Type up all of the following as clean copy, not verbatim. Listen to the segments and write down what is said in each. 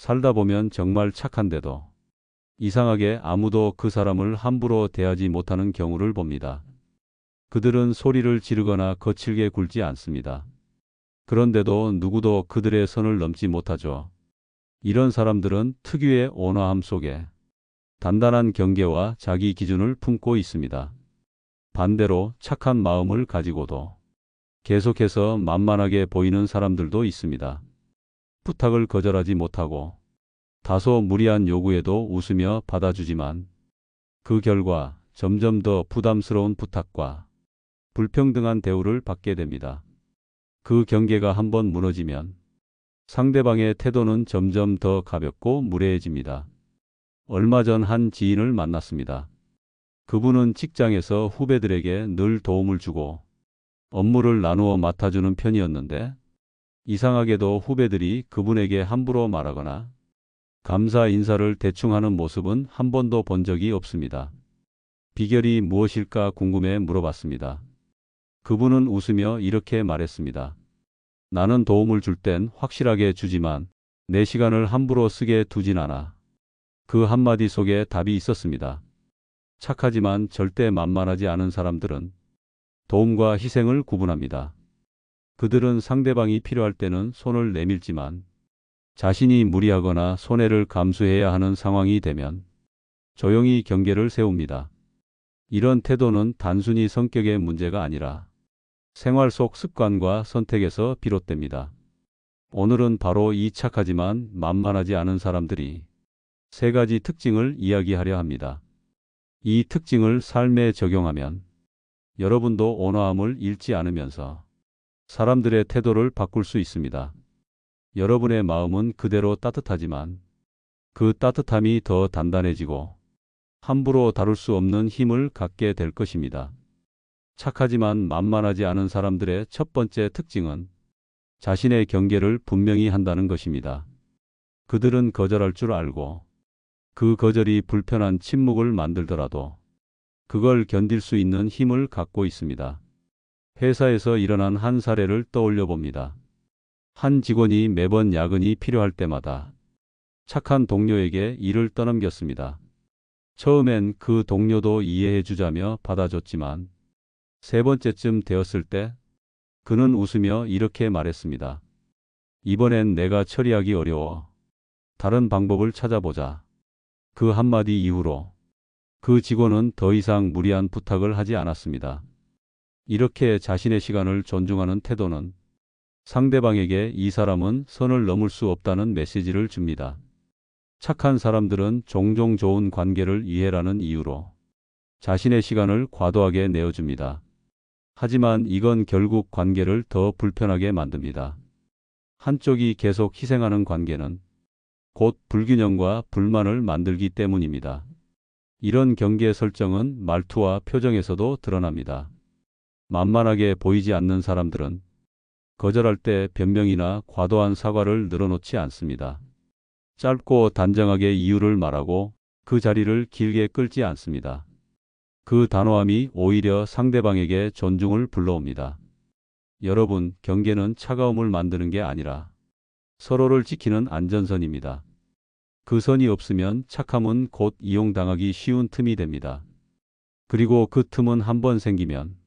살다 보면 정말 착한데도 이상하게 아무도 그 사람을 함부로 대하지 못하는 경우를 봅니다. 그들은 소리를 지르거나 거칠게 굴지 않습니다. 그런데도 누구도 그들의 선을 넘지 못하죠. 이런 사람들은 특유의 온화함 속에 단단한 경계와 자기 기준을 품고 있습니다. 반대로 착한 마음을 가지고도 계속해서 만만하게 보이는 사람들도 있습니다. 부탁을 거절하지 못하고 다소 무리한 요구에도 웃으며 받아주지만 그 결과 점점 더 부담스러운 부탁과 불평등한 대우를 받게 됩니다. 그 경계가 한번 무너지면 상대방의 태도는 점점 더 가볍고 무례해집니다. 얼마 전 한 지인을 만났습니다. 그분은 직장에서 후배들에게 늘 도움을 주고 업무를 나누어 맡아주는 편이었는데 이상하게도 후배들이 그분에게 함부로 말하거나 감사 인사를 대충 하는 모습은 한 번도 본 적이 없습니다. 비결이 무엇일까 궁금해 물어봤습니다. 그분은 웃으며 이렇게 말했습니다. 나는 도움을 줄 땐 확실하게 주지만 내 시간을 함부로 쓰게 두진 않아. 그 한마디 속에 답이 있었습니다. 착하지만 절대 만만하지 않은 사람들은 도움과 희생을 구분합니다. 그들은 상대방이 필요할 때는 손을 내밀지만 자신이 무리하거나 손해를 감수해야 하는 상황이 되면 조용히 경계를 세웁니다. 이런 태도는 단순히 성격의 문제가 아니라 생활 속 습관과 선택에서 비롯됩니다. 오늘은 바로 이 착하지만 만만하지 않은 사람들이 세 가지 특징을 이야기하려 합니다. 이 특징을 삶에 적용하면 여러분도 온화함을 잃지 않으면서 사람들의 태도를 바꿀 수 있습니다. 여러분의 마음은 그대로 따뜻하지만 그 따뜻함이 더 단단해지고 함부로 다룰 수 없는 힘을 갖게 될 것입니다. 착하지만 만만하지 않은 사람들의 첫 번째 특징은 자신의 경계를 분명히 한다는 것입니다. 그들은 거절할 줄 알고 그 거절이 불편한 침묵을 만들더라도 그걸 견딜 수 있는 힘을 갖고 있습니다. 회사에서 일어난 한 사례를 떠올려 봅니다. 한 직원이 매번 야근이 필요할 때마다 착한 동료에게 일을 떠넘겼습니다. 처음엔 그 동료도 이해해 주자며 받아줬지만 세 번째쯤 되었을 때 그는 웃으며 이렇게 말했습니다. 이번엔 내가 처리하기 어려워. 다른 방법을 찾아보자. 그 한마디 이후로 그 직원은 더 이상 무리한 부탁을 하지 않았습니다. 이렇게 자신의 시간을 존중하는 태도는 상대방에게 이 사람은 선을 넘을 수 없다는 메시지를 줍니다. 착한 사람들은 종종 좋은 관계를 이해라는 이유로 자신의 시간을 과도하게 내어줍니다. 하지만 이건 결국 관계를 더 불편하게 만듭니다. 한쪽이 계속 희생하는 관계는 곧 불균형과 불만을 만들기 때문입니다. 이런 경계 설정은 말투와 표정에서도 드러납니다. 만만하게 보이지 않는 사람들은 거절할 때 변명이나 과도한 사과를 늘어놓지 않습니다. 짧고 단정하게 이유를 말하고 그 자리를 길게 끌지 않습니다. 그 단호함이 오히려 상대방에게 존중을 불러옵니다. 여러분, 경계는 차가움을 만드는 게 아니라 서로를 지키는 안전선입니다. 그 선이 없으면 착함은 곧 이용당하기 쉬운 틈이 됩니다. 그리고 그 틈은 한번 생기면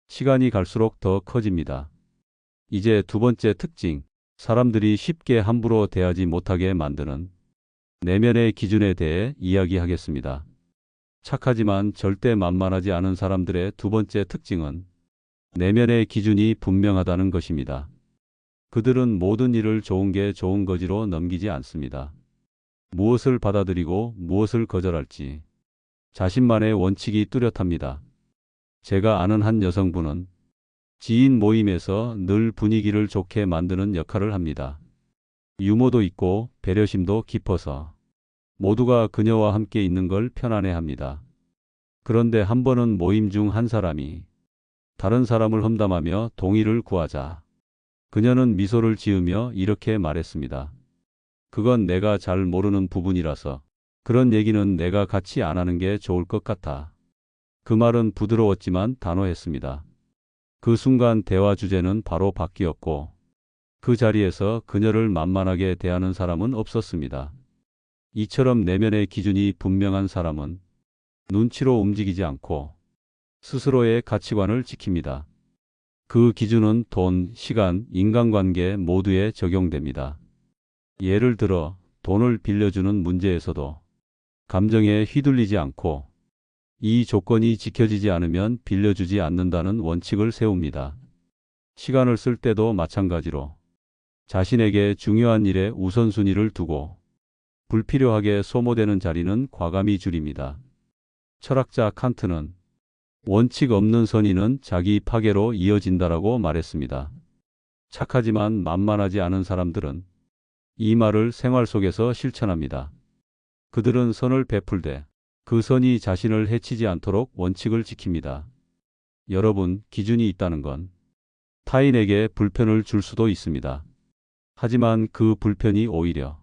시간이 갈수록 더 커집니다. 이제 두 번째 특징, 사람들이 쉽게 함부로 대하지 못하게 만드는 내면의 기준에 대해 이야기하겠습니다. 착하지만 절대 만만하지 않은 사람들의 두 번째 특징은 내면의 기준이 분명하다는 것입니다. 그들은 모든 일을 좋은 게 좋은 거지로 넘기지 않습니다. 무엇을 받아들이고 무엇을 거절할지 자신만의 원칙이 뚜렷합니다. 제가 아는 한 여성분은 지인 모임에서 늘 분위기를 좋게 만드는 역할을 합니다. 유머도 있고 배려심도 깊어서 모두가 그녀와 함께 있는 걸 편안해합니다. 그런데 한 번은 모임 중 한 사람이 다른 사람을 험담하며 동의를 구하자 그녀는 미소를 지으며 이렇게 말했습니다. 그건 내가 잘 모르는 부분이라서 그런 얘기는 내가 같이 안 하는 게 좋을 것 같아. 그 말은 부드러웠지만 단호했습니다. 그 순간 대화 주제는 바로 바뀌었고 그 자리에서 그녀를 만만하게 대하는 사람은 없었습니다. 이처럼 내면의 기준이 분명한 사람은 눈치로 움직이지 않고 스스로의 가치관을 지킵니다. 그 기준은 돈, 시간, 인간관계 모두에 적용됩니다. 예를 들어 돈을 빌려주는 문제에서도 감정에 휘둘리지 않고 이 조건이 지켜지지 않으면 빌려주지 않는다는 원칙을 세웁니다. 시간을 쓸 때도 마찬가지로 자신에게 중요한 일에 우선순위를 두고 불필요하게 소모되는 자리는 과감히 줄입니다. 철학자 칸트는 원칙 없는 선의는 자기 파괴로 이어진다라고 말했습니다. 착하지만 만만하지 않은 사람들은 이 말을 생활 속에서 실천합니다. 그들은 선을 베풀되 그 선이 자신을 해치지 않도록 원칙을 지킵니다. 여러분, 기준이 있다는 건 타인에게 불편을 줄 수도 있습니다. 하지만 그 불편이 오히려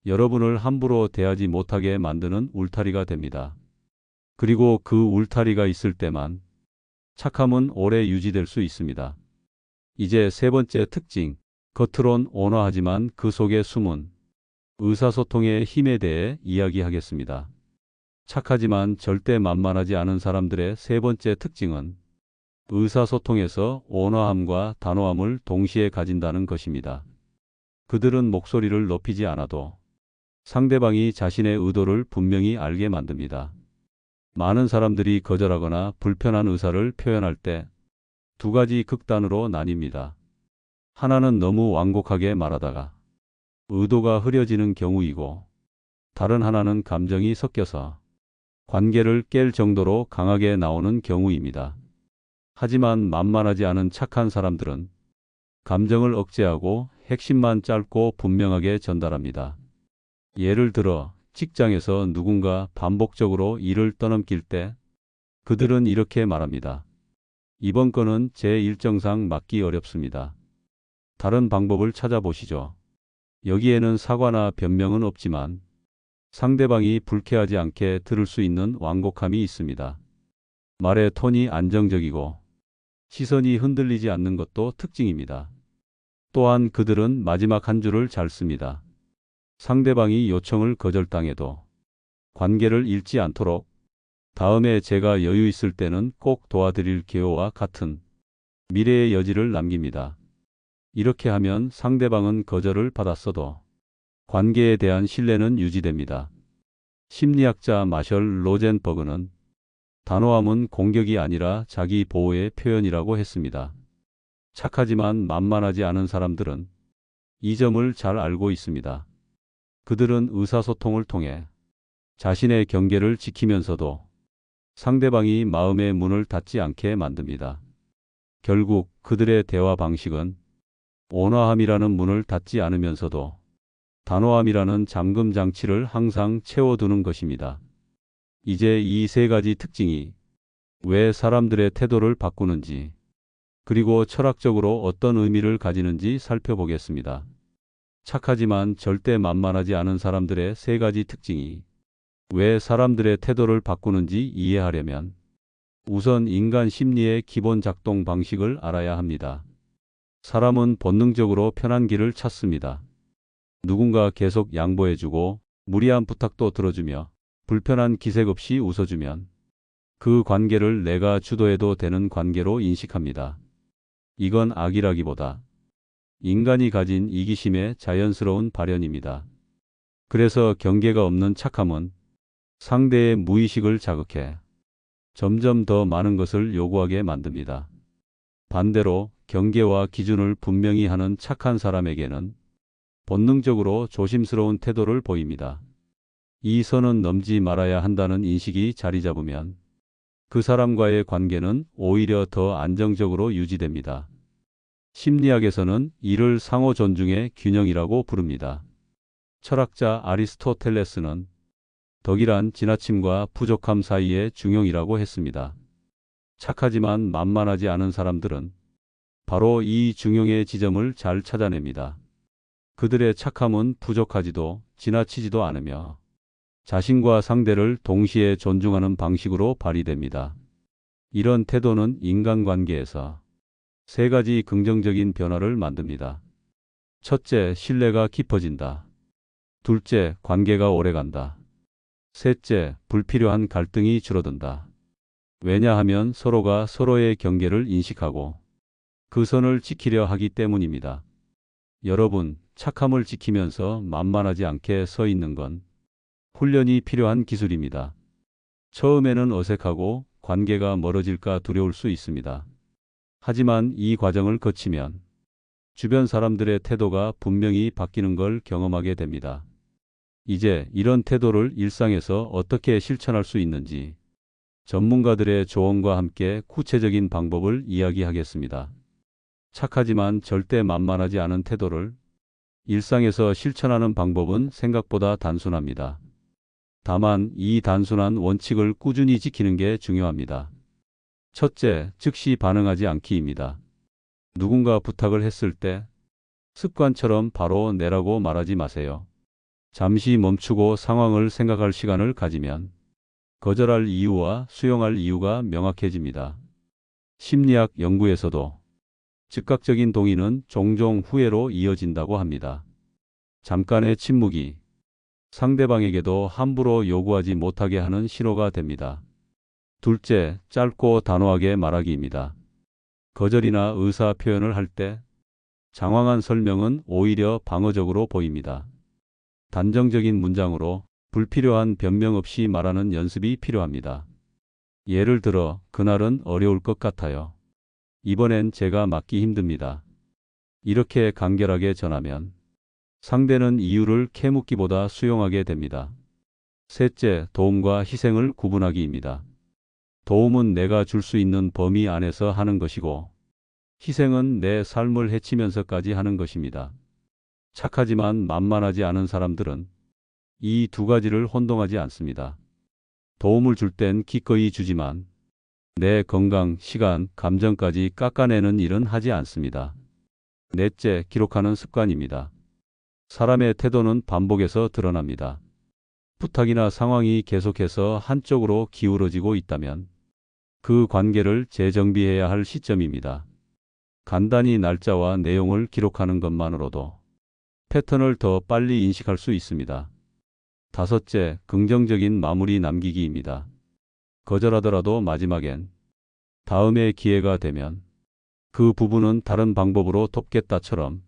여러분을 함부로 대하지 못하게 만드는 울타리가 됩니다. 그리고 그 울타리가 있을 때만 착함은 오래 유지될 수 있습니다. 이제 세 번째 특징, 겉으론 온화하지만 그 속에 숨은 의사소통의 힘에 대해 이야기하겠습니다. 착하지만 절대 만만하지 않은 사람들의 세 번째 특징은 의사소통에서 온화함과 단호함을 동시에 가진다는 것입니다. 그들은 목소리를 높이지 않아도 상대방이 자신의 의도를 분명히 알게 만듭니다. 많은 사람들이 거절하거나 불편한 의사를 표현할 때 두 가지 극단으로 나뉩니다. 하나는 너무 완곡하게 말하다가 의도가 흐려지는 경우이고, 다른 하나는 감정이 섞여서 관계를 깰 정도로 강하게 나오는 경우입니다. 하지만 만만하지 않은 착한 사람들은 감정을 억제하고 핵심만 짧고 분명하게 전달합니다. 예를 들어 직장에서 누군가 반복적으로 일을 떠넘길 때 그들은 이렇게 말합니다. 이번 건은 제 일정상 맡기 어렵습니다. 다른 방법을 찾아보시죠. 여기에는 사과나 변명은 없지만 상대방이 불쾌하지 않게 들을 수 있는 완곡함이 있습니다. 말의 톤이 안정적이고 시선이 흔들리지 않는 것도 특징입니다. 또한 그들은 마지막 한 줄을 잘 씁니다. 상대방이 요청을 거절당해도 관계를 잃지 않도록 다음에 제가 여유 있을 때는 꼭 도와드릴게요와 같은 미래의 여지를 남깁니다. 이렇게 하면 상대방은 거절을 받았어도 관계에 대한 신뢰는 유지됩니다. 심리학자 마셜 로젠버그는 단호함은 공격이 아니라 자기 보호의 표현이라고 했습니다. 착하지만 만만하지 않은 사람들은 이 점을 잘 알고 있습니다. 그들은 의사소통을 통해 자신의 경계를 지키면서도 상대방이 마음의 문을 닫지 않게 만듭니다. 결국 그들의 대화 방식은 온화함이라는 문을 닫지 않으면서도 단호함이라는 잠금 장치를 항상 채워두는 것입니다. 이제 이 세 가지 특징이 왜 사람들의 태도를 바꾸는지, 그리고 철학적으로 어떤 의미를 가지는지 살펴보겠습니다. 착하지만 절대 만만하지 않은 사람들의 세 가지 특징이 왜 사람들의 태도를 바꾸는지 이해하려면 우선 인간 심리의 기본 작동 방식을 알아야 합니다. 사람은 본능적으로 편한 길을 찾습니다. 누군가 계속 양보해주고 무리한 부탁도 들어주며 불편한 기색 없이 웃어주면 그 관계를 내가 주도해도 되는 관계로 인식합니다. 이건 악이라기보다 인간이 가진 이기심의 자연스러운 발현입니다. 그래서 경계가 없는 착함은 상대의 무의식을 자극해 점점 더 많은 것을 요구하게 만듭니다. 반대로 경계와 기준을 분명히 하는 착한 사람에게는 본능적으로 조심스러운 태도를 보입니다. 이 선은 넘지 말아야 한다는 인식이 자리 잡으면 그 사람과의 관계는 오히려 더 안정적으로 유지됩니다. 심리학에서는 이를 상호 존중의 균형이라고 부릅니다. 철학자 아리스토텔레스는 덕이란 지나침과 부족함 사이의 중용이라고 했습니다. 착하지만 만만하지 않은 사람들은 바로 이 중용의 지점을 잘 찾아냅니다. 그들의 착함은 부족하지도 지나치지도 않으며 자신과 상대를 동시에 존중하는 방식으로 발휘됩니다. 이런 태도는 인간관계에서 세 가지 긍정적인 변화를 만듭니다. 첫째, 신뢰가 깊어진다. 둘째, 관계가 오래간다. 셋째, 불필요한 갈등이 줄어든다. 왜냐하면 서로가 서로의 경계를 인식하고 그 선을 지키려 하기 때문입니다. 여러분, 착함을 지키면서 만만하지 않게 서 있는 건 훈련이 필요한 기술입니다. 처음에는 어색하고 관계가 멀어질까 두려울 수 있습니다. 하지만 이 과정을 거치면 주변 사람들의 태도가 분명히 바뀌는 걸 경험하게 됩니다. 이제 이런 태도를 일상에서 어떻게 실천할 수 있는지 전문가들의 조언과 함께 구체적인 방법을 이야기하겠습니다. 착하지만 절대 만만하지 않은 태도를 일상에서 실천하는 방법은 생각보다 단순합니다. 다만 이 단순한 원칙을 꾸준히 지키는 게 중요합니다. 첫째, 즉시 반응하지 않기입니다. 누군가 부탁을 했을 때 습관처럼 바로 내라고 말하지 마세요. 잠시 멈추고 상황을 생각할 시간을 가지면 거절할 이유와 수용할 이유가 명확해집니다. 심리학 연구에서도 즉각적인 동의는 종종 후회로 이어진다고 합니다. 잠깐의 침묵이 상대방에게도 함부로 요구하지 못하게 하는 신호가 됩니다. 둘째, 짧고 단호하게 말하기입니다. 거절이나 의사 표현을 할 때 장황한 설명은 오히려 방어적으로 보입니다. 단정적인 문장으로 불필요한 변명 없이 말하는 연습이 필요합니다. 예를 들어, 그날은 어려울 것 같아요. 이번엔 제가 맡기 힘듭니다. 이렇게 간결하게 전하면 상대는 이유를 캐묻기보다 수용하게 됩니다. 셋째, 도움과 희생을 구분하기입니다. 도움은 내가 줄 수 있는 범위 안에서 하는 것이고, 희생은 내 삶을 해치면서까지 하는 것입니다. 착하지만 만만하지 않은 사람들은 이 두 가지를 혼동하지 않습니다. 도움을 줄 땐 기꺼이 주지만 내 건강, 시간, 감정까지 깎아내는 일은 하지 않습니다. 넷째, 기록하는 습관입니다. 사람의 태도는 반복에서 드러납니다. 부탁이나 상황이 계속해서 한쪽으로 기울어지고 있다면 그 관계를 재정비해야 할 시점입니다. 간단히 날짜와 내용을 기록하는 것만으로도 패턴을 더 빨리 인식할 수 있습니다. 다섯째, 긍정적인 마무리 남기기입니다. 거절하더라도 마지막엔 다음에 기회가 되면 그 부분은 다른 방법으로 돕겠다처럼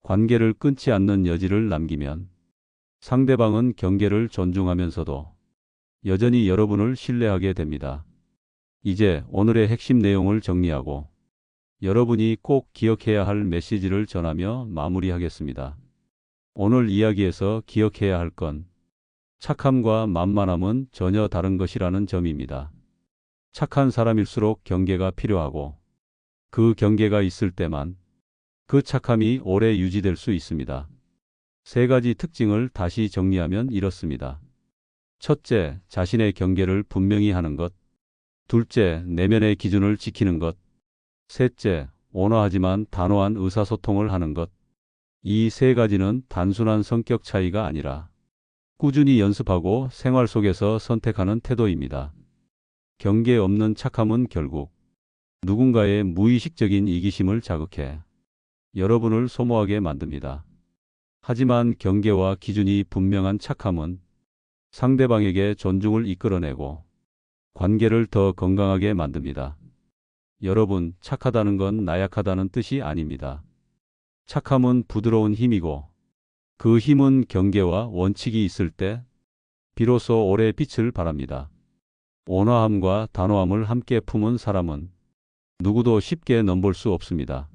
관계를 끊지 않는 여지를 남기면 상대방은 경계를 존중하면서도 여전히 여러분을 신뢰하게 됩니다. 이제 오늘의 핵심 내용을 정리하고 여러분이 꼭 기억해야 할 메시지를 전하며 마무리하겠습니다. 오늘 이야기에서 기억해야 할 건 착함과 만만함은 전혀 다른 것이라는 점입니다. 착한 사람일수록 경계가 필요하고 그 경계가 있을 때만 그 착함이 오래 유지될 수 있습니다. 세 가지 특징을 다시 정리하면 이렇습니다. 첫째, 자신의 경계를 분명히 하는 것. 둘째, 내면의 기준을 지키는 것. 셋째, 온화하지만 단호한 의사소통을 하는 것. 이 세 가지는 단순한 성격 차이가 아니라 꾸준히 연습하고 생활 속에서 선택하는 태도입니다. 경계 없는 착함은 결국 누군가의 무의식적인 이기심을 자극해 여러분을 소모하게 만듭니다. 하지만 경계와 기준이 분명한 착함은 상대방에게 존중을 이끌어내고 관계를 더 건강하게 만듭니다. 여러분, 착하다는 건 나약하다는 뜻이 아닙니다. 착함은 부드러운 힘이고 그 힘은 경계와 원칙이 있을 때 비로소 오래 빛을 발합니다. 온화함과 단호함을 함께 품은 사람은 누구도 쉽게 넘볼 수 없습니다.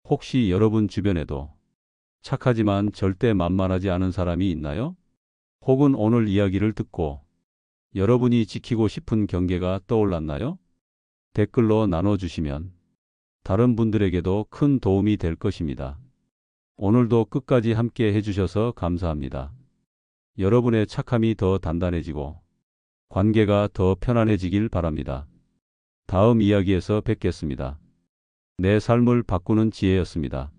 혹시 여러분 주변에도 착하지만 절대 만만하지 않은 사람이 있나요? 혹은 오늘 이야기를 듣고 여러분이 지키고 싶은 경계가 떠올랐나요? 댓글로 나눠주시면 다른 분들에게도 큰 도움이 될 것입니다. 오늘도 끝까지 함께 해주셔서 감사합니다. 여러분의 착함이 더 단단해지고 관계가 더 편안해지길 바랍니다. 다음 이야기에서 뵙겠습니다. 내 삶을 바꾸는 지혜였습니다.